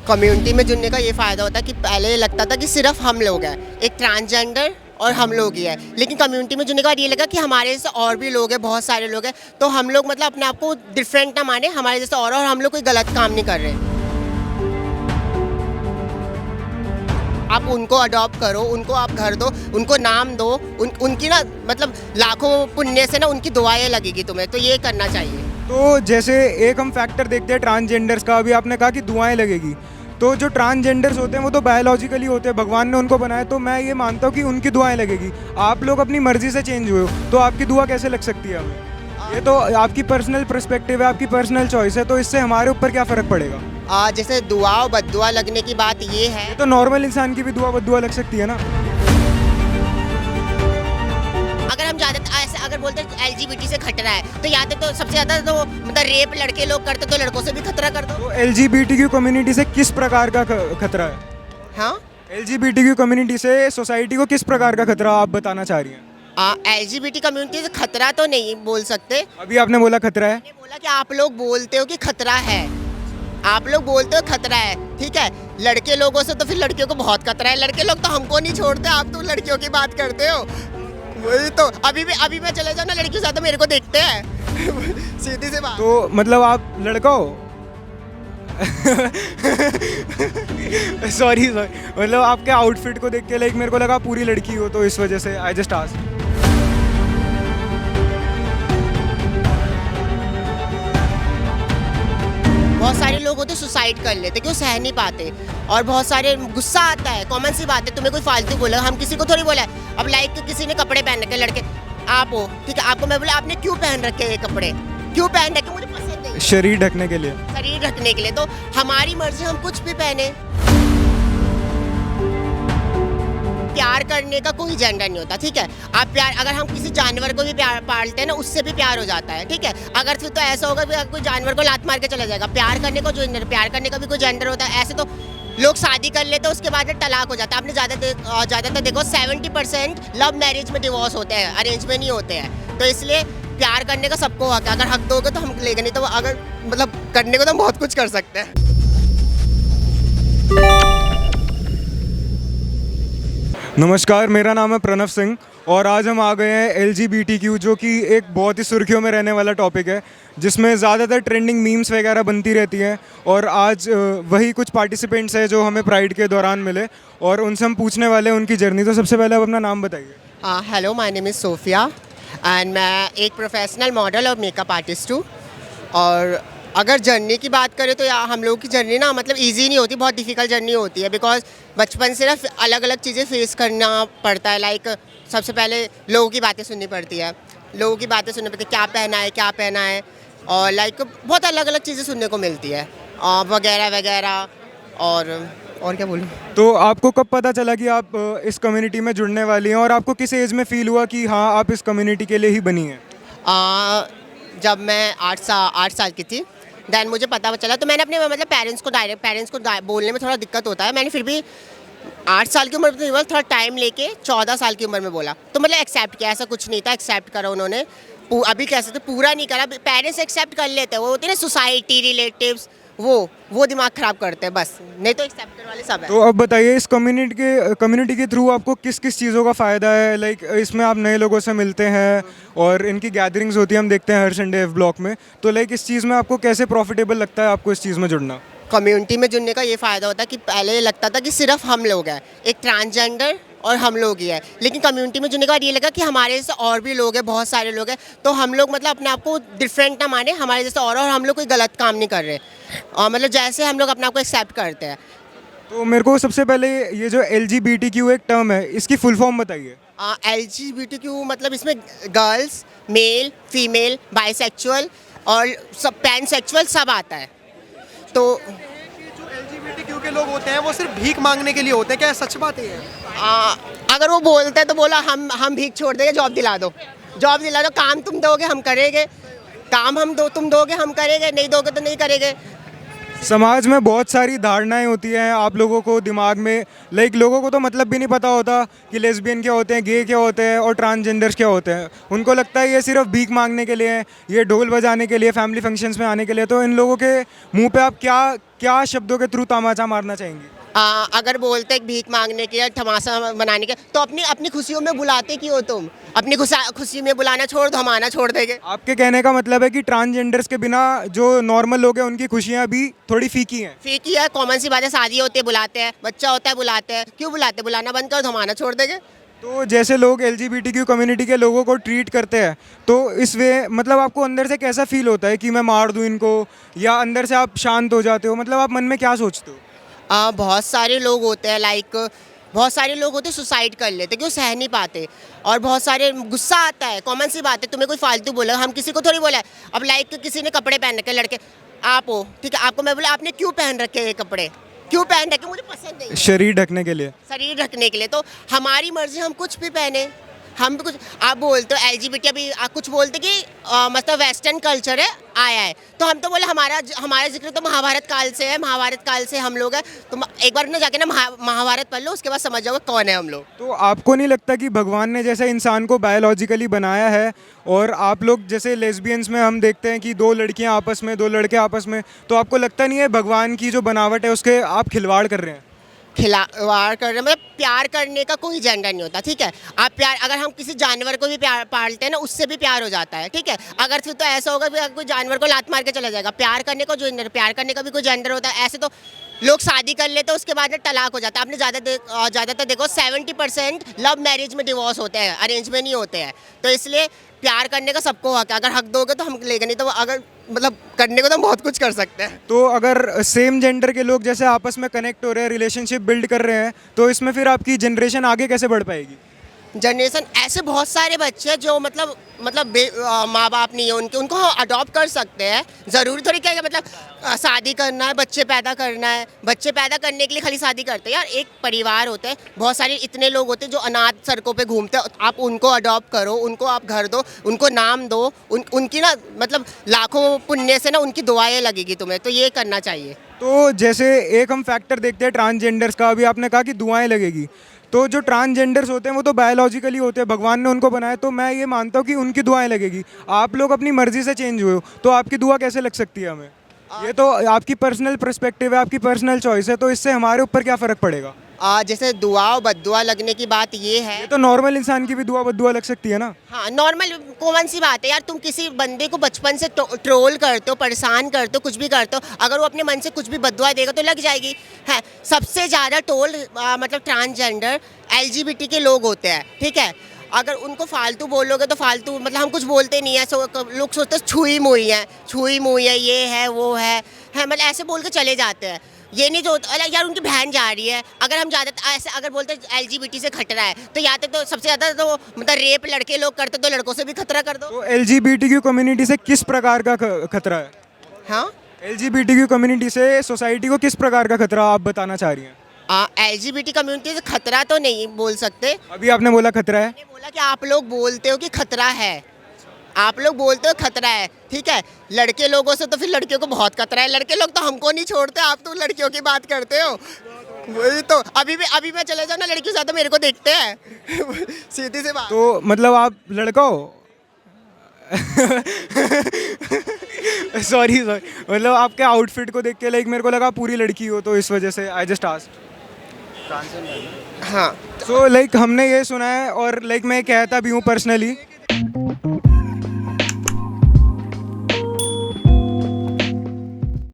Community में जुड़ने का ये फ़ायदा होता है कि पहले ये लगता था कि सिर्फ हम लोग हैं, एक ट्रांसजेंडर और हम लोग ही है, लेकिन कम्युनिटी में जुड़ने के बाद ये लगा कि हमारे जैसे और भी लोग हैं, बहुत सारे लोग हैं, तो हम लोग मतलब अपने आप को डिफरेंट ना माने, हमारे जैसे और हम लोग कोई गलत काम नहीं कर रहे। आप उनको अडॉप्ट करो, उनको आप घर दो, उनको नाम दो, उनकी ना मतलब लाखों पुण्य से ना उनकी दुआएं लगेगी तुम्हें, तो ये करना चाहिए। तो जैसे एक हम फैक्टर देखते हैं ट्रांसजेंडर्स का, अभी आपने कहा कि दुआएं लगेगी, तो जो ट्रांसजेंडर्स होते हैं वो तो बायोलॉजिकली होते हैं, भगवान ने उनको बनाया, तो मैं ये मानता हूँ कि उनकी दुआएं लगेगी। आप लोग अपनी मर्जी से चेंज हुए हो, तो आपकी दुआ कैसे लग सकती है हमें? ये तो आपकी पर्सनल पर्सपेक्टिव है, आपकी पर्सनल चॉइस है, तो इससे हमारे ऊपर क्या फ़र्क पड़ेगा? जैसे दुआ और बद्दुआ लगने की बात ये है, तो नॉर्मल इंसान की भी दुआ बद्दुआ लग सकती है ना। अगर हम ज़्यादा ऐसे अगर बोलते हैं एलजीबीटी से खतरा है, तो या तो सबसे ज़्यादा तो मतलब रेप लड़के लोग करते, तो लड़कों से भी खतरा कर दो। तो एलजीबीटीक्यू कम्युनिटी से किस प्रकार का खतरा है? हाँ, एलजीबीटीक्यू कम्युनिटी से सोसाइटी को किस प्रकार का खतरा आप बताना चाह रही हैं? एलजीबीटी कम्युनिटी से खतरा तो नहीं बोल सकते। अभी आपने बोला खतरा है। मैंने बोला कि आप लोग बोलते हो कि खतरा है, आप लोग बोलते हो खतरा है, ठीक है। लड़के लोगों से तो फिर लड़कियों को बहुत खतरा है, लड़के लोग तो हमको नहीं छोड़ते, आप तो लड़कियों की बात करते हो। वही तो अभी मैं चले जाऊँ ना लड़कियों से, तो मेरे को देखते हैं सीधी सी बात। तो मतलब आप लड़का हो? सॉरी मतलब आपके आउटफिट को देख के लाइक मेरे को लगा पूरी लड़की हो, तो इस वजह से आई जस्ट आस्क्ड। बहुत सारे लोग होते सुसाइड कर लेते क्यों, सह नहीं पाते, और बहुत सारे गुस्सा आता है, कॉमन सी बात है, तुम्हें कोई फालतू बोला, हम किसी को थोड़ी बोला है। अब लाइक किसी ने कपड़े पहन रखे, लड़के आप हो, ठीक है, आपको मैं बोला आपने क्यों पहन रखे ये कपड़े, क्यों पहन रखे, मुझे पसंद नहीं, शरीर ढकने के लिए। शरीर ढकने के लिए, तो हमारी मर्जी, हम कुछ भी पहने। प्यार करने का कोई जेंडर नहीं होता, ठीक है। आप प्यार, अगर हम किसी जानवर को भी प्यार पालते हैं ना, उससे भी प्यार हो जाता है, ठीक है। अगर फिर तो ऐसा होगा कि कोई जानवर को लात मार के चला जाएगा, प्यार करने को जो प्यार करने का भी कोई जेंडर होता है। ऐसे तो लोग शादी कर लेते हैं, उसके बाद तलाक हो जाता है। आपने ज़्यादातर देखो 70% लव मैरिज में डिवोर्स होते हैं, अरेंज में नहीं होते हैं। तो इसलिए प्यार करने का सबको हक है, अगर हक दोगे तो हम लेंगे, नहीं तो अगर मतलब करने को तो हम बहुत कुछ कर सकते हैं। नमस्कार, मेरा नाम है प्रणव सिंह और आज हम आ गए हैं LGBTQ, जो कि एक बहुत ही सुर्खियों में रहने वाला टॉपिक है, जिसमें ज़्यादातर ट्रेंडिंग मीम्स वगैरह बनती रहती हैं। और आज वही कुछ पार्टिसिपेंट्स हैं जो हमें प्राइड के दौरान मिले और उनसे हम पूछने वाले हैं उनकी जर्नी। तो सबसे पहले आप अपना नाम बताइए। Hello, my name is Sophia and मैं एक प्रोफेशनल मॉडल और मेकअप आर्टिस्ट हूँ। और अगर जर्नी की बात करें तो यार हम लोगों की जर्नी ना मतलब इजी नहीं होती, बहुत डिफ़िकल्ट जर्नी होती है, बिकॉज बचपन से ना अलग अलग चीज़ें फेस करना पड़ता है। लाइक सबसे पहले लोगों की बातें सुननी पड़ती है, क्या पहना है, और लाइक बहुत अलग अलग चीज़ें सुनने को मिलती है वगैरह वगैरह। और क्या बोलूँ। तो आपको कब पता चला कि आप इस कम्युनिटी में जुड़ने वाली हैं और आपको किस एज में फ़ील हुआ कि हाँ आप इस कम्युनिटी के लिए ही बनी हैं? जब मैं 8 साल की थी, दैन मुझे पता चला, तो मैंने अपने मतलब पेरेंट्स को बोलने में थोड़ा दिक्कत होता है। मैंने फिर भी 8 साल की उम्र में थोड़ा टाइम लेके 14 साल की उम्र में बोला, तो मतलब एक्सेप्ट किया, ऐसा कुछ नहीं था, एक्सेप्ट करा उन्होंने। अभी कैसे तो पूरा नहीं करा, पेरेंट्स एक्सेप्ट कर लेते हैं, वो होते हैं ना सोसाइटी, रिलेटिव्स, वो दिमाग ख़राब करते हैं बस, नहीं तो एक्सेप्ट करने वाले सब है। तो अब बताइए इस कम्युनिटी के थ्रू आपको किस किस चीज़ों का फ़ायदा है? लाइक इसमें आप नए लोगों से मिलते हैं और इनकी गैदरिंग्स होती है, हम देखते हैं हर संडे F ब्लॉक में। तो लाइक इस चीज़ में आपको कैसे प्रॉफिटेबल लगता है आपको इस चीज़ में जुड़ना? कम्युनिटी में जुड़ने का ये फ़ायदा होता है कि पहले ये लगता था कि सिर्फ हम लोग हैं, एक ट्रांसजेंडर और हम लोग ही है, लेकिन कम्युनिटी में जुड़ने के बाद ये लगा कि हमारे जैसे और भी लोग हैं, बहुत सारे लोग हैं, तो हम लोग मतलब अपने आप को डिफरेंट ना माने, हमारे जैसे और हम लोग कोई गलत काम नहीं कर रहे, और मतलब जैसे हम लोग अपने आप को एक्सेप्ट करते हैं। तो मेरे को सबसे पहले ये जो LGBTQ एक टर्म है, इसकी फुल फॉर्म बताइए। LGBTQ मतलब इसमें गर्ल्स, मेल, फीमेल, बाइसेक्चुअल और सब पैनसेक्चुअल सब आता है। तो जो LGBTQ के लोग होते हैं वो सिर्फ भीख मांगने के लिए होते हैं, क्या सच बात है? अगर वो बोलते हैं तो बोला हम भीख छोड़ देंगे, जॉब दिला दो, काम तुम दोगे हम करेंगे, काम तुम दोगे हम करेंगे, नहीं दोगे तो नहीं करेंगे। समाज में बहुत सारी धारणाएं होती हैं आप लोगों को दिमाग में, लाइक लोगों को तो मतलब भी नहीं पता होता कि लेस्बियन क्या होते हैं, गे क्या होते हैं और ट्रांसजेंडर्स क्या होते हैं। उनको लगता है ये सिर्फ भीख मांगने के लिए है, ये ढोल बजाने के लिए, फैमिली फंक्शंस में आने के लिए। तो इन लोगों के मुंह पे आप क्या क्या शब्दों के थ्रू तमाचा मारना चाहेंगे? अगर बोलते हैं भीख मांगने के, तमाशा बनाने के, तो अपनी अपनी खुशियों में बुलाते क्यों हो तुम? अपनी खुशी में बुलाना छोड़ दो, हम आना छोड़ देंगे। आपके कहने का मतलब है कि ट्रांसजेंडर्स के बिना जो नॉर्मल लोग हैं उनकी खुशियाँ भी थोड़ी फीकी हैं। फीकी है, कॉमन सी बात है, शादी होती है बुलाते हैं, बच्चा होता है बुलाते हैं, क्यों बुलाते हैं? बुलाना बंद कर दो, हम आना छोड़ देंगे। तो जैसे लोग LGBTQ कम्युनिटी के लोगों को ट्रीट करते हैं, तो इस वे मतलब आपको अंदर से कैसा फील होता है कि मैं मार दूं इनको, या अंदर से आप शांत हो जाते हो? मतलब आप मन में क्या सोचते हो? बहुत सारे लोग होते हैं, बहुत सारे लोग होते हैं सुसाइड कर लेते क्यों, सह नहीं पाते। और बहुत सारे गुस्सा आता है, कॉमन सी बात है, तुम्हें कोई फालतू बोला, हम किसी को थोड़ी बोला है। अब किसी ने कपड़े पहन रखे, लड़के आप हो, ठीक है, आपको मैं बोला आपने क्यों पहन रखे ये कपड़े, क्यों पहन रखे? मुझे पसंद नहीं है। शरीर ढकने के लिए। शरीर ढकने के लिए, तो हमारी मर्जी, हम कुछ भी पहने, हम भी कुछ। आप बोलते हो LGBT, अभी आप कुछ बोलते कि मतलब वेस्टर्न कल्चर है आया है, तो हम तो बोले हमारा जिक्र तो महाभारत काल से है, महाभारत काल से हम लोग हैं। तो एक बार ना जाके ना महाभारत पढ़ लो, उसके बाद समझ जाओगे कौन है हम लोग। तो आपको नहीं लगता कि भगवान ने जैसे इंसान को बायोलॉजिकली बनाया है, और आप लोग जैसे लेस्बियंस में हम देखते हैं कि दो लड़कियां आपस में, दो लड़के आपस में, तो आपको लगता नहीं है भगवान की जो बनावट है उसके आप खिलवाड़ कर रहे हैं? खिलवाड़ कर रहे, मतलब प्यार करने का कोई जेंडर नहीं होता, ठीक है। आप प्यार, अगर हम किसी जानवर को भी प्यार पालते हैं ना, उससे भी प्यार हो जाता है, ठीक है। अगर फिर तो ऐसा होगा कि कोई जानवर को लात मार के चला जाएगा, प्यार करने को जेंडर, प्यार करने का भी कोई जेंडर होता है? ऐसे तो लोग शादी कर लेते हैं, उसके बाद में तलाक हो जाता है। आपने ज़्यादातर देखो 70% लव मैरिज में डिवोर्स होते हैं, अरेंज में नहीं होते हैं। तो इसलिए प्यार करने का सबको हक है, अगर हक दोगे तो हम लेंगे, नहीं तो अगर मतलब करने को तो हम बहुत कुछ कर सकते हैं। तो अगर सेम जेंडर के लोग जैसे आपस में कनेक्ट हो रहे हैं, रिलेशनशिप बिल्ड कर रहे हैं, तो इसमें फिर आपकी जनरेशन आगे कैसे बढ़ पाएगी? जनरेशन, ऐसे बहुत सारे बच्चे हैं जो मतलब माँ बाप नहीं है उनके, उनको अडॉप्ट कर सकते हैं। ज़रूरी थोड़ी क्या है मतलब शादी करना है, बच्चे पैदा करना है। बच्चे पैदा करने के लिए खाली शादी करते हैं यार, एक परिवार होते हैं, बहुत सारे इतने लोग होते हैं जो अनाथ सड़कों पे घूमते हैं, आप उनको अडॉप्ट करो, उनको आप घर दो, उनको नाम दो, उनकी ना मतलब लाखों पुण्य से ना उनकी दुआएं लगेगी तुम्हें, तो ये करना चाहिए। तो जैसे एक हम फैक्टर देखते हैं ट्रांसजेंडर्स का, अभी आपने कहा कि दुआएं लगेगी, तो जो ट्रांसजेंडर्स होते हैं वो तो बायोलॉजिकली होते हैं, भगवान ने उनको बनाया, तो मैं ये मानता हूँ कि उनकी दुआएं लगेगी। आप लोग अपनी मर्जी से चेंज हुए हो, तो आपकी दुआ कैसे लग सकती है हमें? ये तो आपकी पर्सनल पर्सपेक्टिव है, आपकी पर्सनल चॉइस है, तो इससे हमारे ऊपर क्या फ़र्क पड़ेगा? जैसे दुआ और बद्दुआ लगने की बात ये है, ये तो नॉर्मल इंसान की भी दुआ बद्दुआ लग सकती है ना? हाँ नॉर्मल कॉमन सी बात है यार। तुम किसी बंदे को बचपन से ट्रोल करते हो, परेशान करते हो, कुछ भी करते हो, अगर वो अपने मन से कुछ भी बद्दुआ देगा तो लग जाएगी। है सबसे ज़्यादा ट्रोल मतलब ट्रांसजेंडर LGBT के लोग होते हैं, ठीक है। अगर उनको फालतू बोलोगे तो फालतू, मतलब हम कुछ बोलते नहीं है, लोग सोचते हैं छुई मुई है, ये है वो है मतलब ऐसे बोल के चले जाते हैं। ये नहीं जो यार उनकी बहन जा रही है, अगर हम ज़्यादा ऐसे अगर बोलते LGBT से खतरा है, तो या तो सबसे ज़्यादा तो मतलब रेप लड़के लोग करते, तो लड़कों से भी खतरा कर दो। तो LGBTQ कम्युनिटी से किस प्रकार का खतरा है? हाँ, LGBTQ कम्युनिटी से सोसाइटी को किस प्रकार का खतरा आप बताना चाह रही हैं? LGBT कम्युनिटी से खतरा तो नहीं बोल सकते। अभी आपने बोला खतरा है। मैंने बोला कि आप लोग बोलते हो कि खतरा है, आप लोग बोलते हो खतरा है, ठीक है। लड़के लोगों से तो फिर लड़कियों को बहुत खतरा है, लड़के लोग तो हमको नहीं छोड़ते, आप तो लड़कियों की बात करते हो। वही तो अभी मैं चले जाऊँ ना, लड़कियों ज़्यादा मेरे को देखते हैं सीधी सी बात। तो मतलब आप लड़का हो? सॉरी मतलब आपके आउटफिट को देख के लाइक मेरे को लगा पूरी लड़की हो, तो इस वजह से आई जस्ट आस्क्ड। हाँ, सो लाइक हमने ये सुना है, और लाइक मैं कहता भी हूँ पर्सनली